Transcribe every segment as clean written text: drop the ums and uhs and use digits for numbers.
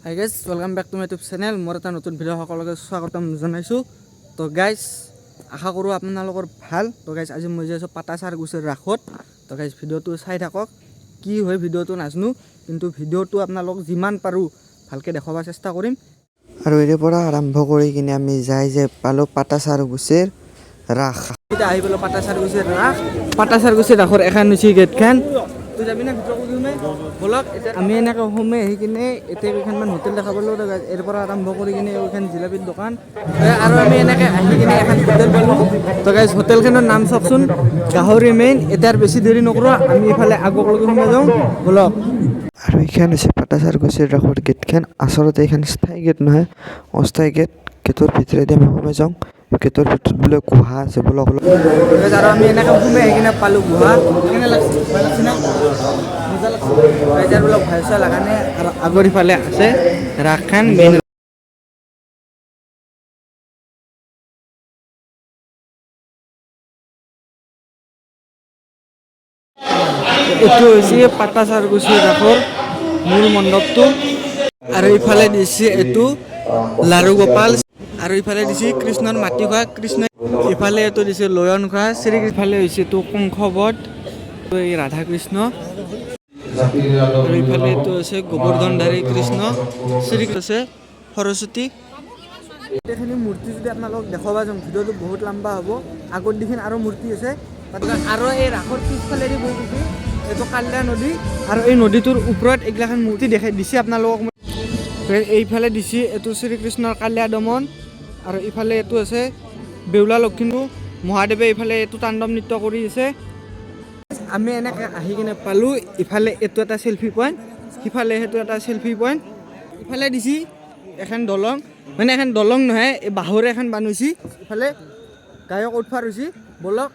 High guys, welcome back to my YouTube channel. মোৰ এটা নতুন ভিডিঅ' সকলোকে স্বাগতম জনাইছোঁ। তো গাইজ, আশা কৰোঁ আপোনালোকৰ ভাল। তো গাইজ, আজি মই যাই আছোঁ পাটাচাৰকুছিৰ ৰাসত। তো গাইজ, ভিডিঅ'টো চাই থাকক। কি হয় ভিডিঅ'টো নাজানো, কিন্তু ভিডিঅ'টো আপোনালোক যিমান পাৰোঁ ভালকৈ দেখাব চেষ্টা কৰিম। আৰু ইয়াৰ পৰা আৰম্ভ কৰি কিনে আমি যাই যে পালোঁ পাটাচাৰকুছিৰ ৰাস। এতিয়া আহি পালোঁ পাটাচাৰকুছিৰ ৰাস। পাটাচাৰকুছিৰ ৰাসৰ এখন হৈছে গেটখন। তই যাবি না ভিতৰত সোমাই বলক। আমি এনেকৈ সোমাই আহি কিনে এতিয়া কেইখনমান হোটেল দেখা পালোঁ। ইয়াৰ পৰা আৰম্ভ কৰি কিনে এইখন জিলাপিৰ দোকান, আৰু আমি এনেকৈ আহি কিনে এখন হোটেল পালোঁ। তো গাইজ, হোটেলখনৰ নাম চাওকচোন, গাহৰি মেইন। এতিয়া আৰু বেছি দেৰি নকৰোঁ, আমি এইফালে আগলৈকে সোমাই যাওঁ বলক। আৰু এইখন হৈছে পাটাচাৰকুছিৰ ৰাসৰ গেটখন। আচলতে এইখন স্থায়ী গেট নহয়, অস্থায়ী গেট। গেটৰ ভিতৰেদি আমি সোমাই যাওঁ। গেটৰ ভিতৰত বোলে গুহা আছে বলক। আৰু আমি এনেকৈ সোমাই আহি কিনে পালোঁ গুহা। কেনে লাগছে? ভাল লাগছে না? মজা লাগছে। ৰাইজাৰ বোলে ভয় চয় লগা নাই। আৰু আগৰ ইফালে আছে ৰাসখন মেইন। এইটো হৈছে পাটাচাৰকুছিৰ ৰাসৰ মূল মণ্ডপটো। আৰু ইফালে দিছে এইটো লাৰু গোপাল, আৰু ইফালে দিছে কৃষ্ণৰ মাটি খোৱা কৃষ্ণ। ইফালে এইটো দিছে লয়ন খোৱা শ্ৰীকৃষ্ণ। ইফালে হৈছে এইটো কংসবধ, এই ৰাধা কৃষ্ণ। আৰু ইফালে এইটো আছে গোবৰ্ধনধাৰী কৃষ্ণ, শ্ৰীকৃষ্ণ আছে সৰস্বতী। গোটেইখিনি মূৰ্তি যদি আপোনালোকক দেখাব যাওঁ, ভিডিঅ'টো বহুত লম্বা হ'ব। আগৰ দিখিনি আৰু মূৰ্তি আছে। আৰু এই ৰাসৰ পিছফালেদি বৈ গৈছে এইটো কালিয়া নদী, আৰু এই নদীটোৰ ওপৰত এইগিলাখন মূৰ্তি দেখাই দিছে আপোনালোকক। এইফালে দিছে এইটো শ্ৰীকৃষ্ণৰ কালিয়া দমন, আৰু ইফালে এইটো আছে বেউলা লক্ষীন্দৰ মহাদেৱে এইফালে এইটো তাণ্ডৱ নৃত্য কৰি আছে। আমি এনেকৈ আহি কিনে পালোঁ। ইফালে এইটো এটা চেল্ফি পইণ্ট, সিফালে সেইটো এটা চেল্ফি পইণ্ট। ইফালে দিছে এখন দলং, মানে এখন দলং নহয়, এই বাঁহৰে এখন বান্ধৈছে। ইফালে গায়ক উঠোৱা হৈছে বলক।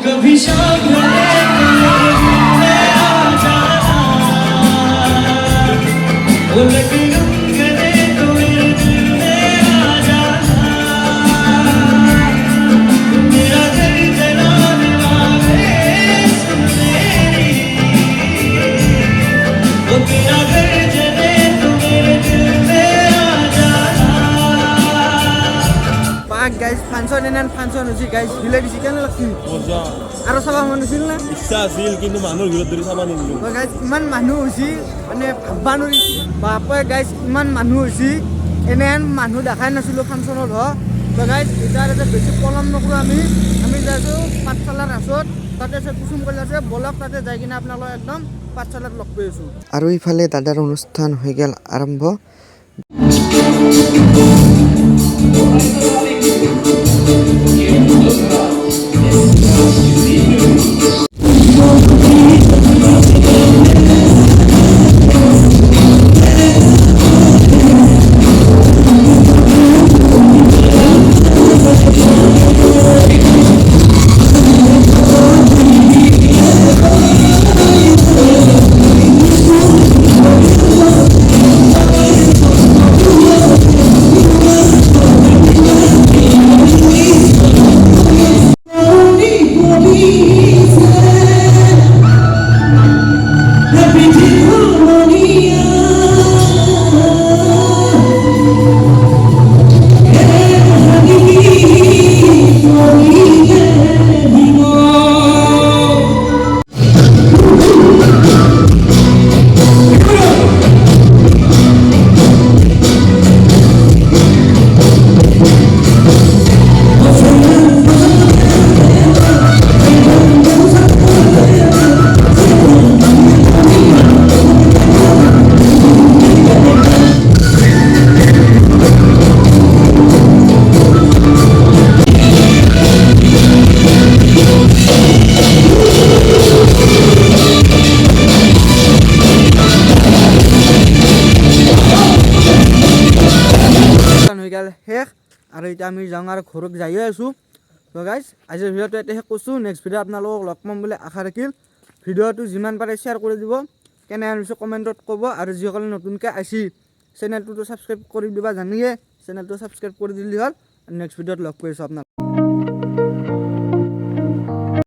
कभी शाम मेरा दिल जलाने হৈছে গাইজ হিলাই দিছে কেনে লাগছি মজা আৰু চাবা মন আছিল না ইচ্ছা আছিল কিন্তু মানুহৰ ভিৰত ধৰি চাব নিদিলোঁ তো গাইজ ইমান মানুহ হৈছে মানে ভাববা নোৱাৰি বাপৰে গাইজ ইমান মানুহ হৈছে এনেহেন মানুহ দেখাই নাছিলোঁ ফাংচনত তো গাইজ এতিয়া এটা বেছি পলম নকৰোঁ আমি যাইছোঁ পাঠশালাৰ ৰাসত তাতে আছে কুসুম কইলা আছে বলক তাতে যাই কিনে আপোনালোক একদম পাঠশালাত লগ কৰি আছোঁ আৰু ইফালে দাদাৰ অনুষ্ঠান হৈ গ'ল আৰম্ভ হৈ গ'ল শেষ আৰু এতিয়া আমি যাওঁ আৰু ঘৰত যায়ে আছোঁ তো গাইজ আজিৰ ভিডিঅ'টো এতিয়া শেষ কৰিছোঁ নেক্সট ভিডিঅ' আপোনালোকক লগ পাম বুলি আশা ৰাখিল ভিডিঅ'টো যিমান পাৰে শ্বেয়াৰ কৰি দিব কেনে আনিছোঁ কমেণ্টত ক'ব আৰু যিসকলে নতুনকৈ আহিছে চেনেলটোতো ছাবস্ক্ৰাইব কৰি দিবা জানিয়ে চেনেলটো ছাবস্ক্ৰাইব কৰি দিলে হ'ল নেক্সট ভিডিঅ'ত লগ কৰিছোঁ আপোনাক